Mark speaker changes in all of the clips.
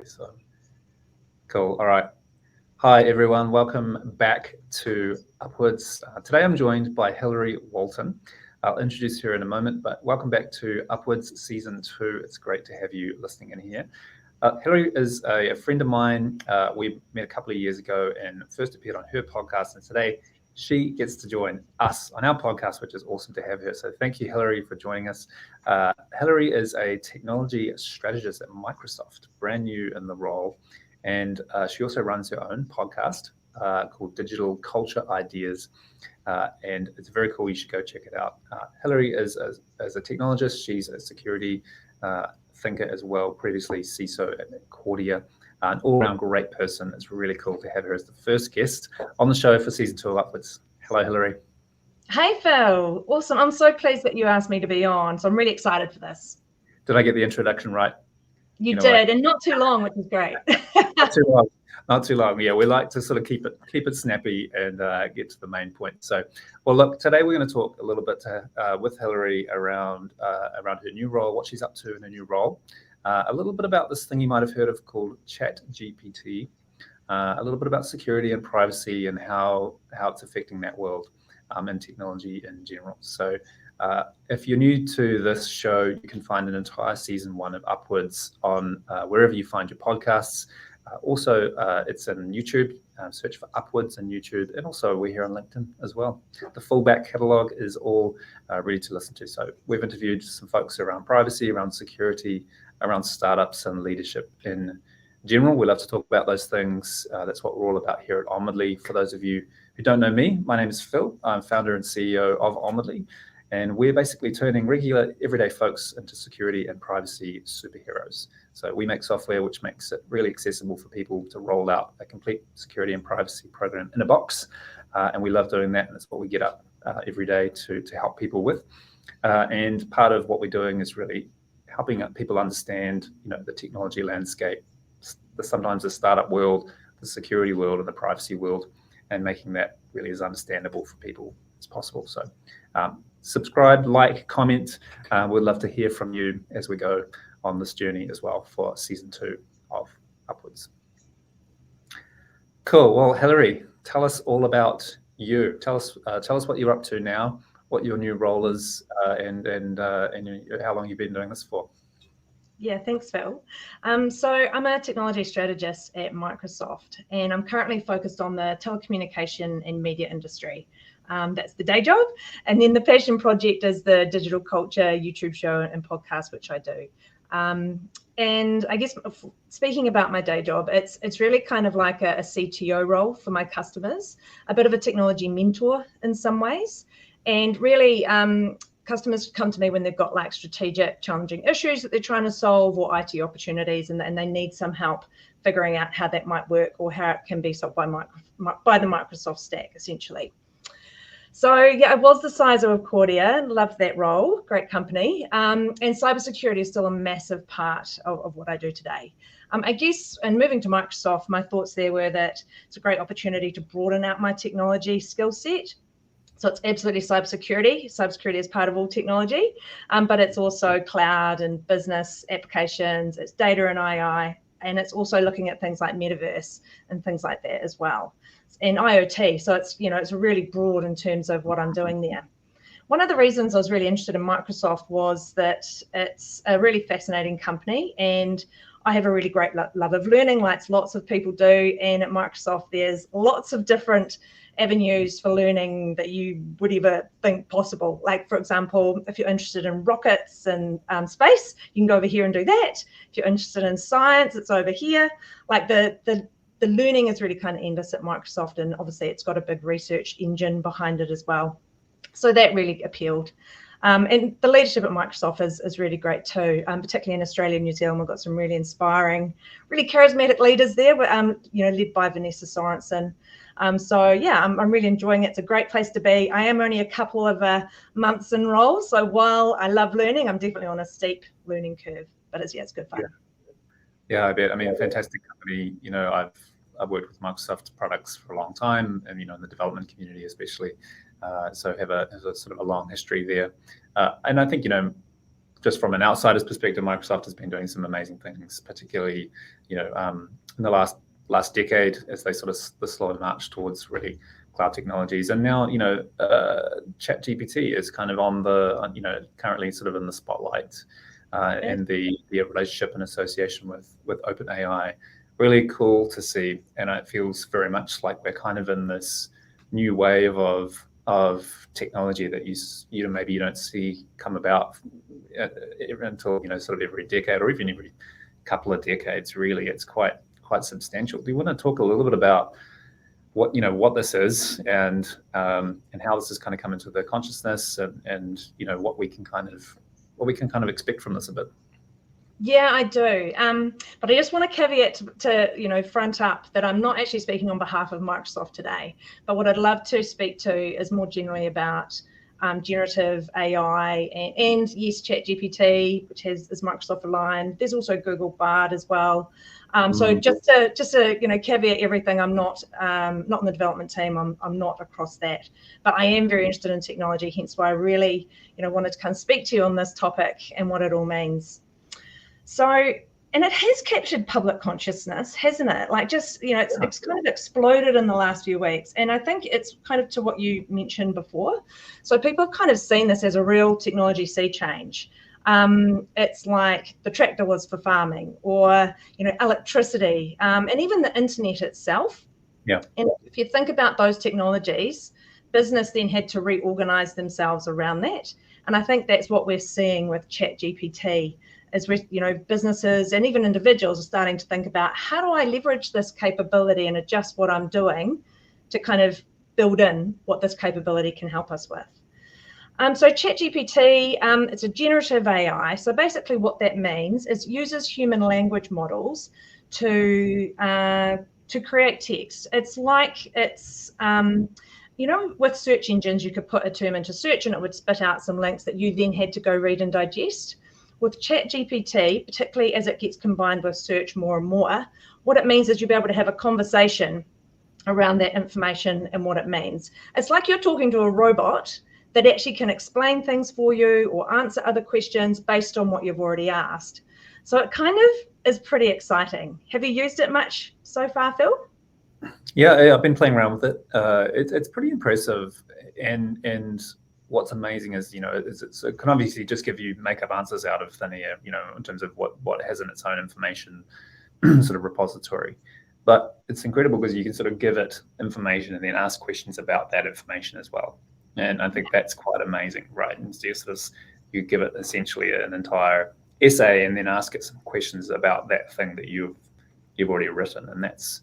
Speaker 1: So cool. All right. Hi, everyone. Welcome back to Upwards. Today I'm joined by Hilary Walton. I'll introduce her in a moment, but welcome back to Upwards Season 2. It's great to have you listening in here. Hilary is a friend of mine. We met a couple of years ago and first appeared on her podcast, and today she gets to join us on our podcast, which is awesome to have her. So thank you, Hilary, for joining us. Hilary is a technology strategist at Microsoft, brand new in the role. And she also runs her own podcast called Digital Culture Ideas. And it's very cool. You should go check it out. Hilary is a technologist. She's a security thinker as well, previously CISO at Cordia. An all-around great person. It's really cool to have her as the first guest on the show for Season 2 of Upwards. Hello, Hilary.
Speaker 2: Hey, Phil. Awesome. I'm so pleased that you asked me to be on. So I'm really excited for this.
Speaker 1: Did I get the introduction right?
Speaker 2: You did, and not too long, which is great.
Speaker 1: Not too long. Not too long. Yeah, we like to sort of keep it snappy and get to the main point. So, well, look, today we're going to talk a little bit with Hilary around her new role, what she's up to in her new role, a little bit about this thing you might have heard of called ChatGPT, a little bit about security and privacy and how it's affecting that world and technology in general. So, if you're new to this show, you can find an entire Season 1 of Upwards on wherever you find your podcasts. Also, it's in YouTube. Search for Upwards on YouTube, and also we're here on LinkedIn as well. The full back catalogue is all ready to listen to. So we've interviewed some folks around privacy, around security, around startups and leadership in general. We love to talk about those things. That's what we're all about here at Omidly. For those of you who don't know me, my name is Phil. I'm founder and CEO of Omidly. And we're basically turning regular, everyday folks into security and privacy superheroes. So we make software which makes it really accessible for people to roll out a complete security and privacy program in a box. And we love doing that, and that's what we get up every day to help people with. And part of what we're doing is really helping people understand, the technology landscape, sometimes the startup world, the security world, and the privacy world, and making that really as understandable for people as possible. So subscribe, like, comment. We'd love to hear from you as we go on this journey as well for Season 2 of Upwards. Cool. Well, Hilary, tell us all about you. Tell us what you're up to now, what your new role is, and how long you've been doing this for.
Speaker 2: Yeah, thanks, Phil. So I'm a technology strategist at Microsoft, and I'm currently focused on the telecommunication and media industry. That's the day job. And then the passion project is the digital culture YouTube show and podcast, which I do. And I guess speaking about my day job, it's really kind of like a CTO role for my customers, a bit of a technology mentor in some ways. And really, customers come to me when they've got like strategic, challenging issues that they're trying to solve or IT opportunities, and they need some help figuring out how that might work or how it can be solved by the Microsoft stack, essentially. So yeah, I was the CISO of Cordia, loved that role, great company. And cybersecurity is still a massive part of what I do today. I guess, and moving to Microsoft, my thoughts there were that it's a great opportunity to broaden out my technology skill set. So it's absolutely cybersecurity. Cybersecurity is part of all technology, but it's also cloud and business applications, it's data and AI, and it's also looking at things like metaverse and things like that as well. And IoT, so it's really broad in terms of what I'm doing there. One of the reasons I was really interested in Microsoft was that it's a really fascinating company, and I have a really great love of learning, like lots of people do. And at Microsoft, there's lots of different avenues for learning that you would ever think possible. Like, for example, if you're interested in rockets and space, you can go over here and do that. If you're interested in science, it's over here. Like the learning is really kind of endless at Microsoft, and obviously it's got a big research engine behind it as well. So that really appealed. And the leadership at Microsoft is really great too, particularly in Australia and New Zealand. We've got some really inspiring, really charismatic leaders there, led by Vanessa Sorensen. So yeah, I'm really enjoying it. It's a great place to be. I am only a couple of months in role, so while I love learning, I'm definitely on a steep learning curve, but it's good fun.
Speaker 1: Yeah, I bet. I mean, fantastic company. I've worked with Microsoft products for a long time, and in the development community especially. So have a sort of a long history there. And I think just from an outsider's perspective, Microsoft has been doing some amazing things, particularly, in the last decade, as they sort of the slow march towards really cloud technologies. And now, ChatGPT is kind of on the, currently sort of in the spotlight, and the relationship and association with OpenAI. Really cool to see, and it feels very much like we're kind of in this new wave of technology that maybe you don't see come about until sort of every decade or even every couple of decades. Really, it's quite substantial. Do you want to talk a little bit about what this is and how this has kind of come into the consciousness and what we can kind of expect from this a bit?
Speaker 2: Yeah, I do. But I just want to caveat to front up that I'm not actually speaking on behalf of Microsoft today. But what I'd love to speak to is more generally about generative AI and yes, ChatGPT, which is Microsoft aligned. There's also Google Bard as well. So just to caveat everything, I'm not in the development team. I'm not across that, but I am very interested in technology. Hence why I really wanted to kind of speak to you on this topic and what it all means. So, and it has captured public consciousness, hasn't it? Like it's kind of exploded in the last few weeks. And I think it's kind of to what you mentioned before. So people have kind of seen this as a real technology sea change. It's like the tractor was for farming, or electricity, and even the internet itself.
Speaker 1: Yeah.
Speaker 2: And if you think about those technologies, business then had to reorganize themselves around that. And I think that's what we're seeing with ChatGPT. Is businesses and even individuals are starting to think about, how do I leverage this capability and adjust what I'm doing to kind of build in what this capability can help us with. So ChatGPT, it's a generative AI. So basically what that means is it uses human language models to create text. It's like with search engines, you could put a term into search and it would spit out some links that you then had to go read and digest. With ChatGPT, particularly as it gets combined with search more and more, what it means is you'll be able to have a conversation around that information and what it means. It's like you're talking to a robot that actually can explain things for you or answer other questions based on what you've already asked. So it kind of is pretty exciting. Have you used it much so far, Phil?
Speaker 1: Yeah, I've been playing around with it. It's pretty impressive, and what's amazing is it can obviously just make up answers out of thin air, in terms of what has in its own information sort of repository. But it's incredible because you can sort of give it information and then ask questions about that information as well. And I think that's quite amazing, right? And so you give it essentially an entire essay and then ask it some questions about that thing that you've already written, and that's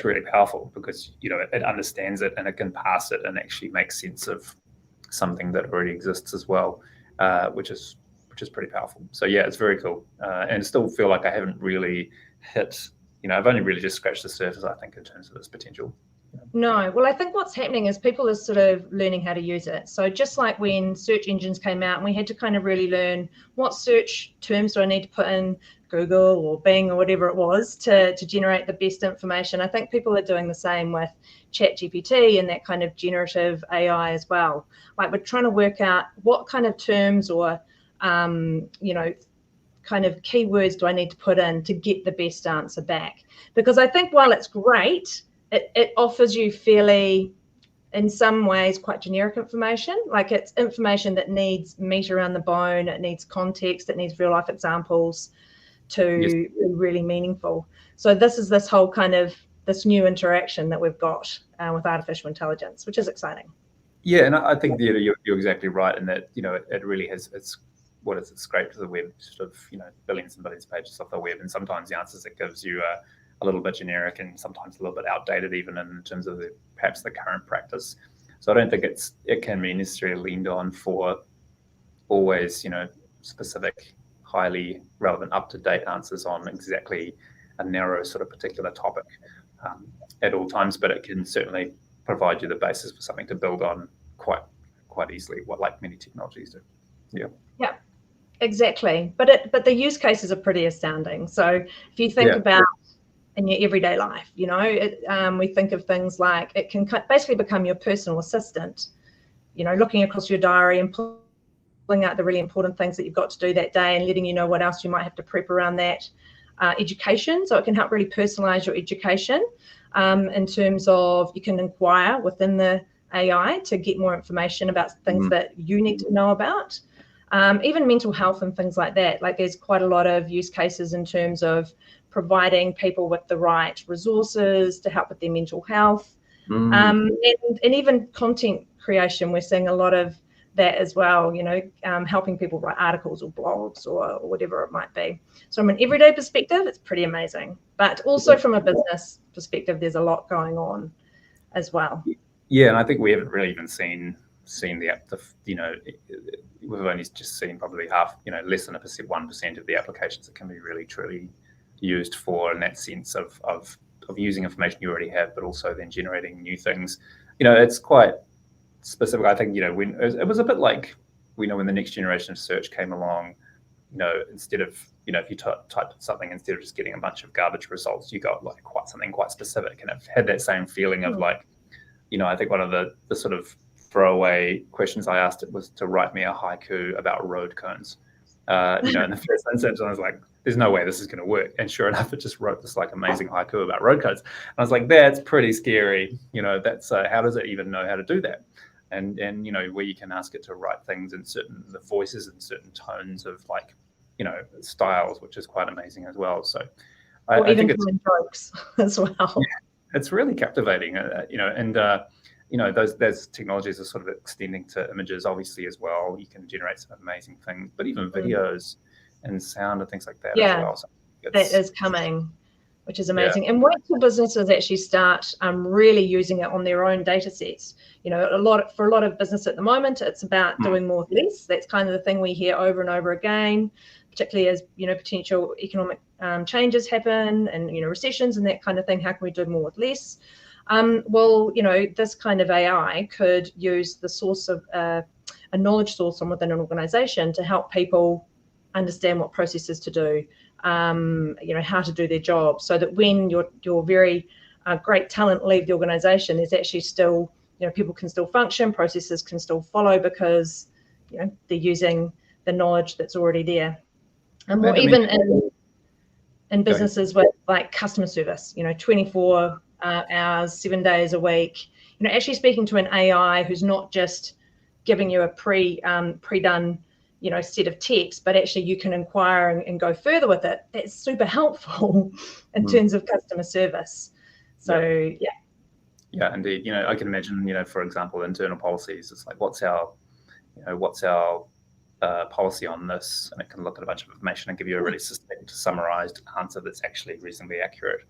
Speaker 1: really powerful because it understands it and it can pass it and actually make sense of something that already exists as well, which is pretty powerful. So yeah, it's very cool, and still feel like I haven't really hit. I've only really just scratched the surface, I think, in terms of its potential.
Speaker 2: No, well, I think what's happening is people are sort of learning how to use it. So just like when search engines came out, and we had to kind of really learn what search terms do I need to put in Google or Bing or whatever it was to generate the best information. I think people are doing the same with ChatGPT and that kind of generative AI as well. Like we're trying to work out what kind of terms or, kind of keywords do I need to put in to get the best answer back? Because I think while it's great, it offers you fairly, in some ways, quite generic information. Like it's information that needs meat around the bone, it needs context, it needs real life examples to be really meaningful. So this whole kind of this new interaction that we've got with artificial intelligence, which is exciting.
Speaker 1: Yeah, and I think you're exactly right in that it really has it scraped the web, sort of billions and billions of pages off the web, and sometimes the answers it gives you are a little bit generic and sometimes a little bit outdated, even in terms of perhaps the current practice. So I don't think it can be necessarily leaned on for always specific, highly relevant, up-to-date answers on exactly a narrow sort of particular topic at all times, but it can certainly provide you the basis for something to build on quite easily, like many technologies do.
Speaker 2: Yeah, exactly. But the use cases are pretty astounding. So if you think about in your everyday life, we think of things like it can basically become your personal assistant, looking across your diary and pulling out the really important things that you've got to do that day and letting you know what else you might have to prep around that. Education, so it can help really personalize your education in terms of you can inquire within the AI to get more information about things that you need to know about. Even mental health and things like that. Like there's quite a lot of use cases in terms of providing people with the right resources to help with their mental health. And even content creation, we're seeing a lot of that as well, you know, helping people write articles or blogs or whatever it might be. So from an everyday perspective, it's pretty amazing. But also from a business perspective, there's a lot going on as well.
Speaker 1: Yeah, and I think we haven't really even seen the app, you know, we've only just seen probably half, you know, less than 1% of the applications that can be really truly used for in that sense of using information you already have, but also then generating new things. You know, it's quite specific. I think, you know, when it was a bit like, we know when the next generation of search came along, you know, instead of, you know, if you typed something, instead of just getting a bunch of garbage results, you got like something quite specific, and it had that same feeling of like, you know, I think one of the sort of throwaway questions I asked it was to write me a haiku about road cones. You know, in the first instance, I was like, there's no way this is going to work. And sure enough, it just wrote this like amazing haiku about road cones. And I was like, that's pretty scary. You know, that's how does it even know how to do that? And you know, where you can ask it to write things in the voices and certain tones of like, you know, styles, which is quite amazing as well. So
Speaker 2: I think it's jokes as well.
Speaker 1: Yeah, it's really captivating, you know, and you know, those technologies are sort of extending to images, obviously, as well. You can generate some amazing things, but even videos and sound and things like that as well. So
Speaker 2: that is coming, which is amazing. And wait till businesses actually start really using it on their own data sets. You know, for a lot of business at the moment, it's about doing more with less. That's kind of the thing we hear over and over again, particularly as, you know, potential economic changes happen and, you know, recessions and that kind of thing. How can we do more with less? Well, you know, this kind of AI could use the source of a knowledge source from within an organization to help people understand what processes to do, you know, how to do their job, so that when your very great talent leave the organization, there's actually still, you know, people can still function, processes can still follow, because, you know, they're using the knowledge that's already there. And or even in businesses with like customer service, you know, 24 hours, 7 days a week, you know, actually speaking to an AI who's not just giving you a pre-done, you know, set of text, but actually you can inquire and go further with it. That's super helpful in terms of customer service. So
Speaker 1: yeah, indeed. You know, I can imagine, you know, for example, internal policies. It's like, what's our policy on this, and it can look at a bunch of information and give you a really succinct, summarized answer that's actually reasonably accurate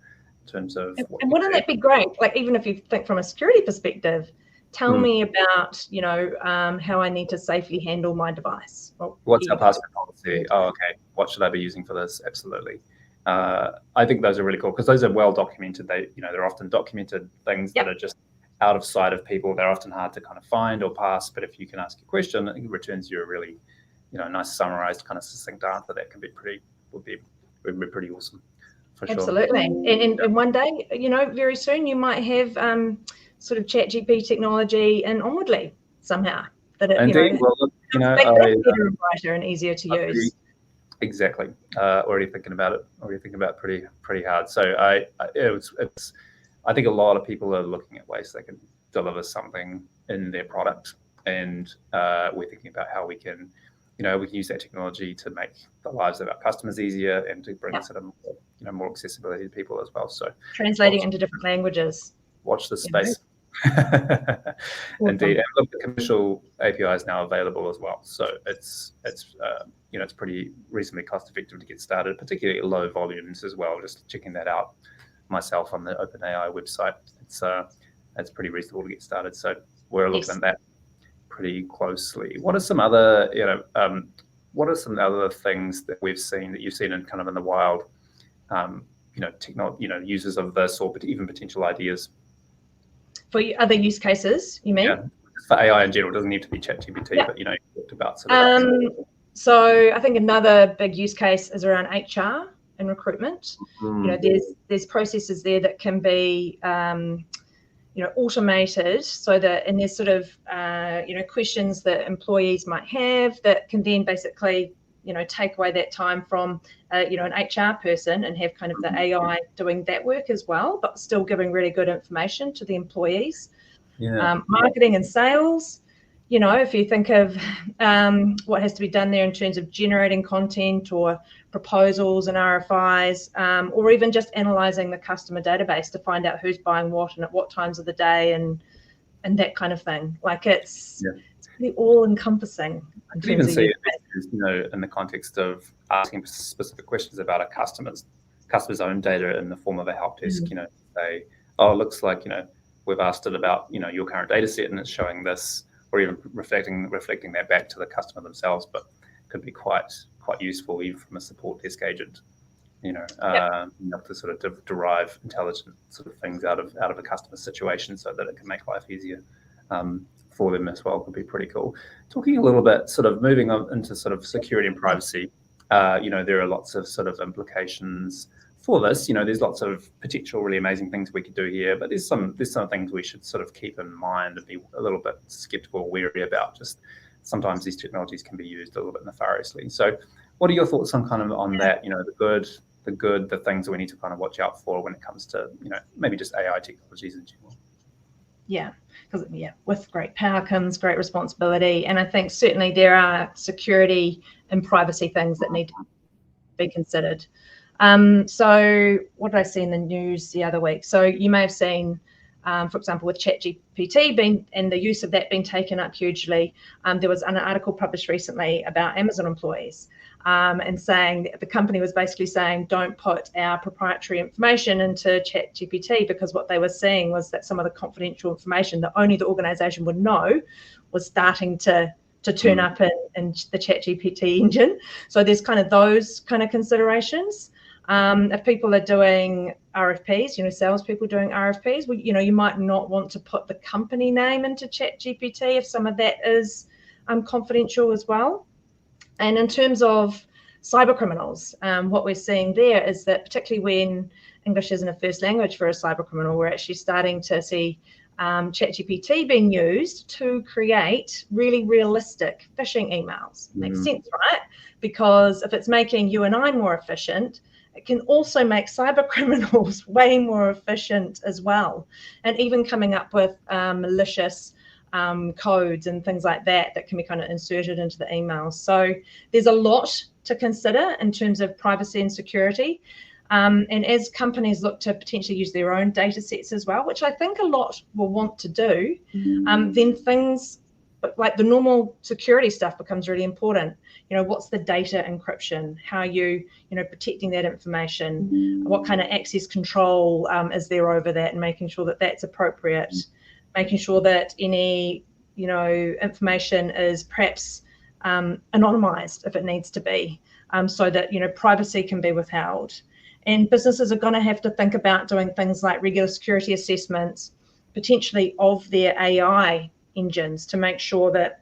Speaker 1: in terms of.
Speaker 2: And wouldn't that be great? Like, even if you think from a security perspective, tell me about, you know, how I need to safely handle my device. Well,
Speaker 1: what's our password policy? Oh, okay. What should I be using for this? Absolutely. I think those are really cool, because those are well documented. They, you know, they're often documented things that are just out of sight of people. They're often hard to kind of find or pass. But if you can ask a question, it returns you a really, you know, nice summarized kind of succinct answer that can be would be pretty awesome. For sure.
Speaker 2: Absolutely. And one day, you know, very soon, you might have sort of ChatGPT technology in Onwardly somehow. That it,
Speaker 1: indeed.
Speaker 2: You know,
Speaker 1: well, look, you know,
Speaker 2: better and brighter and easier to use.
Speaker 1: Exactly. Already thinking about it. Already thinking about it pretty hard. So I think a lot of people are looking at ways they can deliver something in their product, and we're thinking about how we can, you know, we can use that technology to make the lives of our customers easier and to bring sort of, you know, more accessibility to people as well. So
Speaker 2: translating into different languages.
Speaker 1: Watch this space. Indeed. And look, the commercial API is now available as well. So it's you know, it's pretty reasonably cost effective to get started, particularly at low volumes as well. Just checking that out myself on the OpenAI website. It's pretty reasonable to get started. So we're looking at that pretty closely. What are some other, you know, what are some other things that we've seen, that you've seen in kind of in the wild, you know, users of this, or even potential ideas?
Speaker 2: For other use cases, you mean?
Speaker 1: Yeah, for AI in general. It doesn't need to be ChatGPT, but, you know, you talked about sort of
Speaker 2: so I think another big use case is around HR and recruitment. You know, there's processes there that can be, automated, so that, and there's sort of, questions that employees might have that can then basically, take away that time from, an HR person, and have kind of the AI doing that work as well, but still giving really good information to the employees.
Speaker 1: Yeah.
Speaker 2: Marketing and sales, if you think of what has to be done there in terms of generating content or proposals and RFIs, or even just analysing the customer database to find out who's buying what and at what times of the day, and that kind of thing. Like it's really all-encompassing.
Speaker 1: I could even see it, in the context of asking specific questions about a customer's own data in the form of a help desk. Say, oh, it looks like we've asked it about your current data set and it's showing this, or even reflecting that back to the customer themselves, but could be quite useful even from a support desk agent. To sort of derive intelligent sort of things out of a customer situation, so that it can make life easier for them as well, could be pretty cool. Talking a little bit, sort of moving on into sort of security and privacy. There are lots of sort of implications for this. There's lots of potential really amazing things we could do here, but there's some things we should sort of keep in mind and be a little bit skeptical or wary about. Just sometimes these technologies can be used a little bit nefariously. So what are your thoughts on that? The things that we need to kind of watch out for when it comes to maybe just AI technologies in general?
Speaker 2: Yeah, because with great power comes great responsibility, and I think certainly there are security and privacy things that need to be considered. So what did I see in the news the other week? So you may have seen, for example, with ChatGPT and the use of that being taken up hugely. There was an article published recently about Amazon employees, and saying the company was basically saying, don't put our proprietary information into ChatGPT, because what they were seeing was that some of the confidential information that only the organization would know was starting to turn up in the ChatGPT engine. So there's kind of those kind of considerations. If people are doing RFPs, salespeople doing RFPs, well, you might not want to put the company name into ChatGPT if some of that is confidential as well. And in terms of cyber criminals, what we're seeing there is that, particularly when English isn't a first language for a cyber criminal, we're actually starting to see ChatGPT being used to create really realistic phishing emails. Makes sense, right? Because if it's making you and I more efficient, it can also make cyber criminals way more efficient as well. And even coming up with malicious codes and things like that can be kind of inserted into the emails. So there's a lot to consider in terms of privacy and security. And as companies look to potentially use their own data sets as well, which I think a lot will want to do, then things like the normal security stuff becomes really important. What's the data encryption? How are you, protecting that information? What kind of access control is there over that, and making sure that that's appropriate? Making sure that any, information is perhaps anonymized if it needs to be, so that, privacy can be withheld. And businesses are going to have to think about doing things like regular security assessments, potentially of their AI engines, to make sure that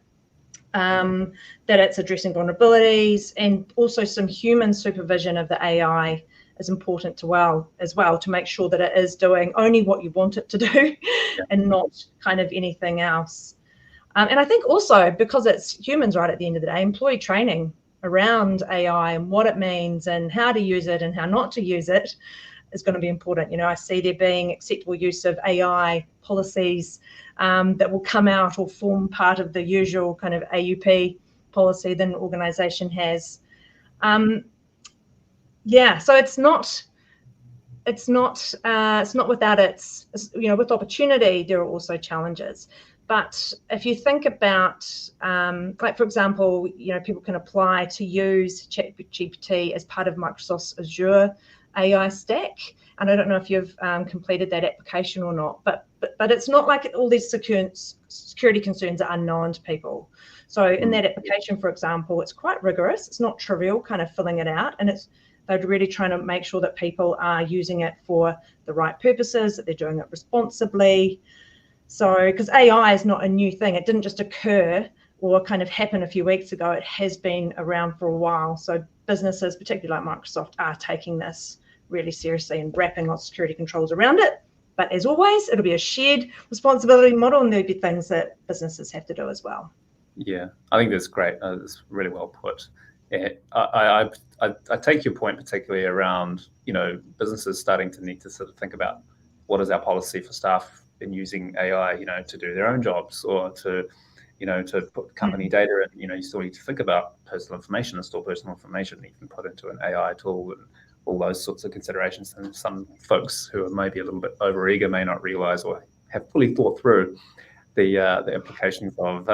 Speaker 2: that it's addressing vulnerabilities, and also some human supervision of the AI is important as well, to make sure that it is doing only what you want it to do and not kind of anything else. And I think also, because it's humans right at the end of the day, employee training around AI and what it means and how to use it and how not to use it is going to be important. I see there being acceptable use of AI policies that will come out or form part of the usual kind of AUP policy that an organization has. So it's not without its, with opportunity, there are also challenges. But if you think about, like, for example, people can apply to use ChatGPT as part of Microsoft's Azure AI stack. And I don't know if you've completed that application or not, but it's not like all these security concerns are unknown to people. So in that application, for example, it's quite rigorous. It's not trivial kind of filling it out. And they're really trying to make sure that people are using it for the right purposes, that they're doing it responsibly. So, because AI is not a new thing. It didn't just occur or kind of happen a few weeks ago. It has been around for a while. So businesses, particularly like Microsoft, are taking this really seriously and wrapping on security controls around it. But as always, it'll be a shared responsibility model, and there'll be things that businesses have to do as well.
Speaker 1: Yeah, I think that's great. That's really well put. Yeah, I take your point particularly around, businesses starting to need to sort of think about what is our policy for staff in using AI, to do their own jobs, or to put company data in. You still need to think about personal information. It's still personal information you can put into an AI tool, and all those sorts of considerations. And some folks who are maybe a little bit overeager may not realize or have fully thought through the implications of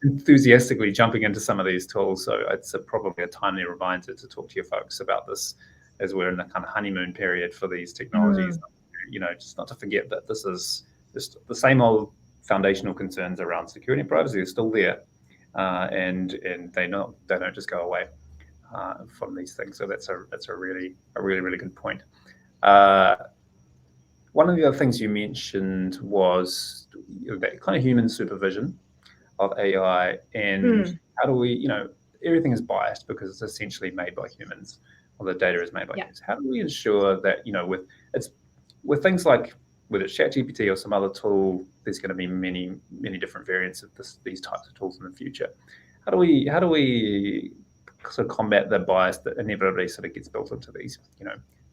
Speaker 1: enthusiastically jumping into some of these tools. So it's probably a timely reminder to talk to your folks about this as we're in the kind of honeymoon period for these technologies. Just not to forget that this is just the same old foundational concerns around security and privacy are still there, and they don't just go away from these things. So that's a really good point. One of the other things you mentioned was that kind of human supervision of AI, and how do we, everything is biased because it's essentially made by humans, or the data is made by humans. How do we ensure that, with things like, whether it's ChatGPT or some other tool, there's going to be many different variants of these types of tools in the future. How do we sort of combat the bias that inevitably sort of gets built into these?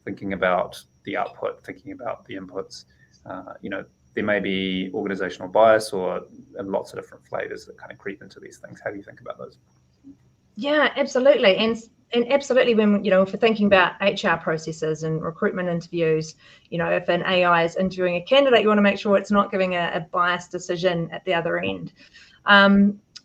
Speaker 1: Thinking about the output, thinking about the inputs. There may be organizational bias or lots of different flavors that kind of creep into these things. How do you think about those?
Speaker 2: Yeah, absolutely. And absolutely, when, if we're thinking about HR processes and recruitment interviews, if an AI is interviewing a candidate, you want to make sure it's not giving a biased decision at the other end.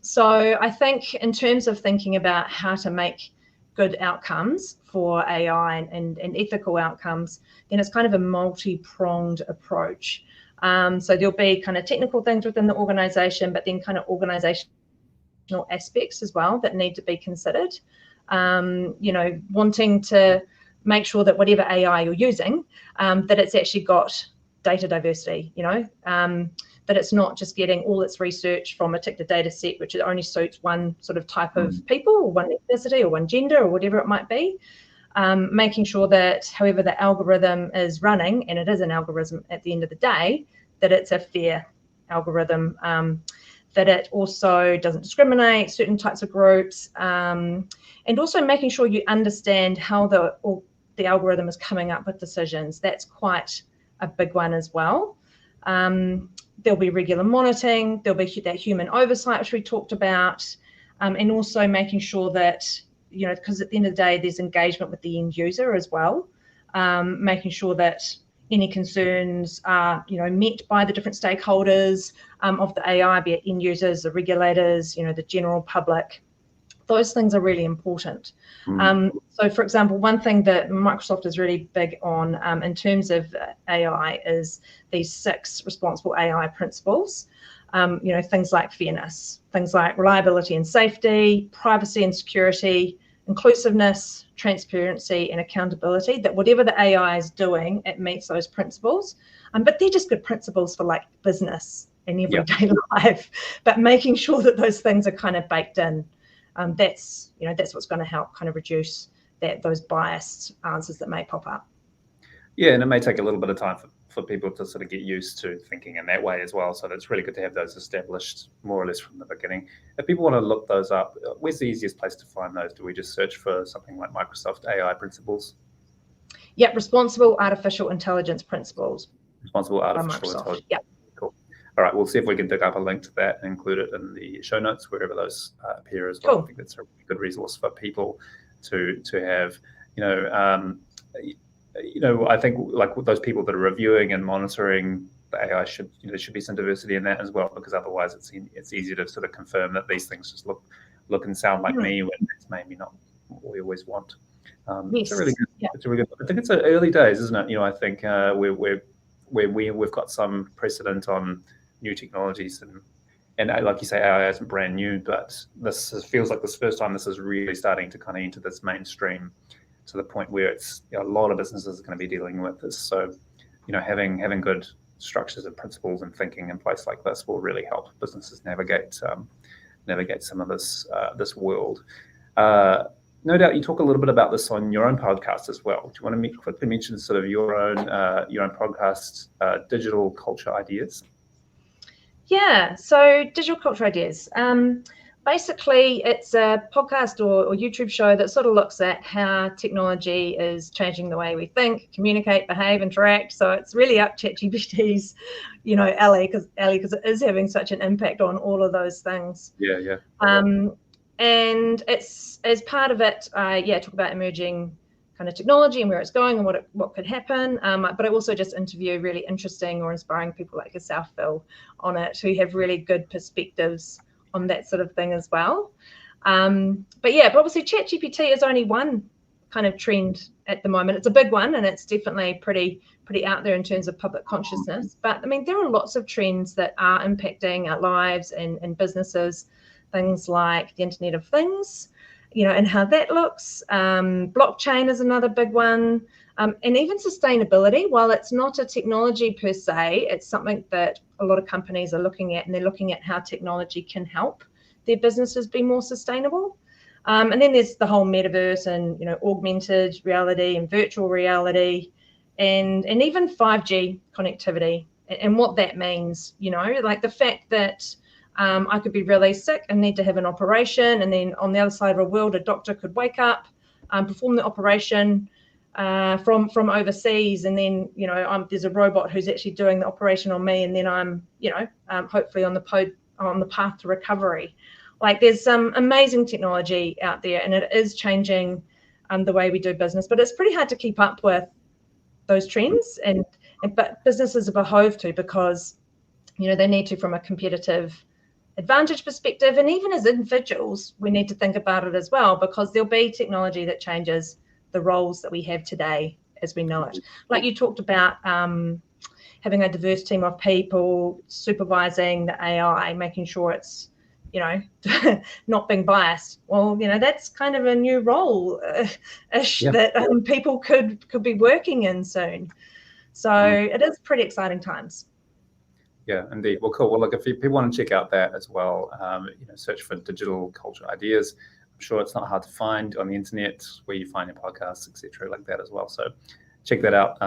Speaker 2: So I think in terms of thinking about how to make good outcomes for AI and ethical outcomes, then it's kind of a multi-pronged approach. So there'll be kind of technical things within the organization, but then kind of organizational aspects as well that need to be considered. Wanting to make sure that whatever AI you're using, that it's actually got data diversity, that it's not just getting all its research from a particular data set, which only suits one sort of type of people, or one ethnicity, or one gender, or whatever it might be. Making sure that however the algorithm is running, and it is an algorithm at the end of the day, that it's a fair algorithm, that it also doesn't discriminate certain types of groups, and also making sure you understand how the algorithm is coming up with decisions. That's quite a big one as well. There'll be regular monitoring, there'll be that human oversight, which we talked about, and also making sure that, because at the end of the day, there's engagement with the end user as well, making sure that any concerns are, met by the different stakeholders of the AI, be it end users, the regulators, the general public. Those things are really important. So, for example, one thing that Microsoft is really big on in terms of AI is these 6 responsible AI principles. Things like fairness, things like reliability and safety, privacy and security, inclusiveness, transparency, and accountability, that whatever the AI is doing, it meets those principles. But they're just good principles for like business and everyday life, but making sure that those things are kind of baked in. That's what's going to help kind of reduce those biased answers that may pop up.
Speaker 1: Yeah, and it may take a little bit of time for people to sort of get used to thinking in that way as well. So it's really good to have those established more or less from the beginning. If people want to look those up, where's the easiest place to find those? Do we just search for something like Microsoft AI principles?
Speaker 2: Yeah, responsible artificial intelligence principles.
Speaker 1: Responsible artificial intelligence.
Speaker 2: Yeah.
Speaker 1: Cool. All right, we'll see if we can dig up a link to that and include it in the show notes, wherever those appear as well. Cool. I think that's a really good resource for people to have. I think like those people that are reviewing and monitoring the AI there should be some diversity in that as well, because otherwise it's easy to sort of confirm that these things just look and sound like me, when it's maybe not what we always want. It's a really good. Yeah. It's a really good. I think it's early days, isn't it? I think we've got some precedent on new technologies, and like you say, AI isn't brand new, but feels like this first time this is really starting to kind of enter this mainstream, to the point where it's a lot of businesses are going to be dealing with this. So, having good structures and principles and thinking in place like this will really help businesses navigate some of this world. no doubt you talk a little bit about this on your own podcast as well. Do you want to quickly mention sort of your own podcast, Digital Culture Ideas?
Speaker 2: Yeah, so Digital Culture Ideas. Basically, it's a podcast or YouTube show that sort of looks at how technology is changing the way we think, communicate, behave, interact. So it's really up ChatGPT's, alley because it is having such an impact on all of those things.
Speaker 1: Yeah.
Speaker 2: And it's as part of it, talk about emerging kind of technology and where it's going and what could happen. But I also just interview really interesting or inspiring people like yourself, Phil, on it, who have really good perspectives on that sort of thing as well. But obviously ChatGPT is only one kind of trend at the moment. It's a big one and it's definitely pretty out there in terms of public consciousness. But I mean, there are lots of trends that are impacting our lives and businesses, things like the Internet of Things, and how that looks. Blockchain is another big one. And even sustainability, while it's not a technology per se, it's something that a lot of companies are looking at, and they're looking at how technology can help their businesses be more sustainable. And then there's the whole metaverse and, augmented reality and virtual reality and even 5G connectivity and what that means, like the fact that I could be really sick and need to have an operation, and then on the other side of the world, a doctor could wake up, perform the operation from overseas, and then there's a robot who's actually doing the operation on me, and then I'm hopefully on the path to recovery. Like there's some amazing technology out there, and it is changing the way we do business, but it's pretty hard to keep up with those trends, but businesses are behoved to, because they need to from a competitive advantage perspective, and even as individuals we need to think about it as well, because there'll be technology that changes the roles that we have today as we know it. Like you talked about having a diverse team of people supervising the AI, making sure it's not being biased. Well, that's kind of a new role that people could be working in soon. So it is pretty exciting times.
Speaker 1: Yeah, indeed. Well, cool. Well, look, if people want to check out that as well, search for Digital Culture Ideas. I'm sure it's not hard to find on the internet where you find your podcasts, etc., like that as well. So check that out.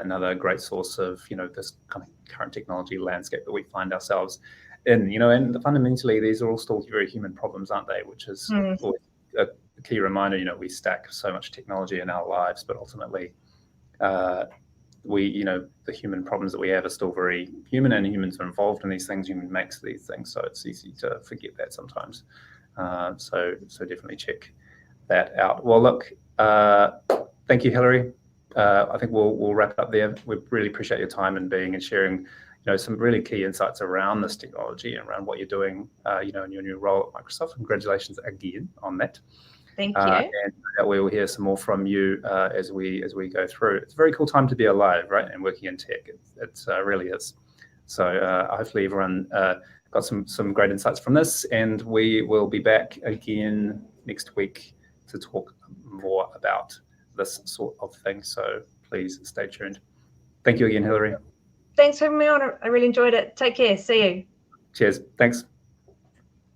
Speaker 1: Another great source of, this kind of current technology landscape that we find ourselves in, and fundamentally, these are all still very human problems, aren't they? Which is always a key reminder, we stack so much technology in our lives, but ultimately, the human problems that we have are still very human, and humans are involved in these things. Human makes these things, so it's easy to forget that sometimes. So definitely check that out. Well, look, thank you, Hilary. I think we'll wrap up there. We really appreciate your time and being and sharing, some really key insights around this technology and around what you're doing, in your new role at Microsoft. Congratulations again on that.
Speaker 2: Thank you.
Speaker 1: And we will hear some more from you as we go through. It's a very cool time to be alive, right? And working in tech, it really is. So hopefully everyone got some great insights from this, and we will be back again next week to talk more about this sort of thing. So please stay tuned. Thank you again, Hilary.
Speaker 2: Thanks for having me on. I really enjoyed it. Take care. See you.
Speaker 1: Cheers. Thanks.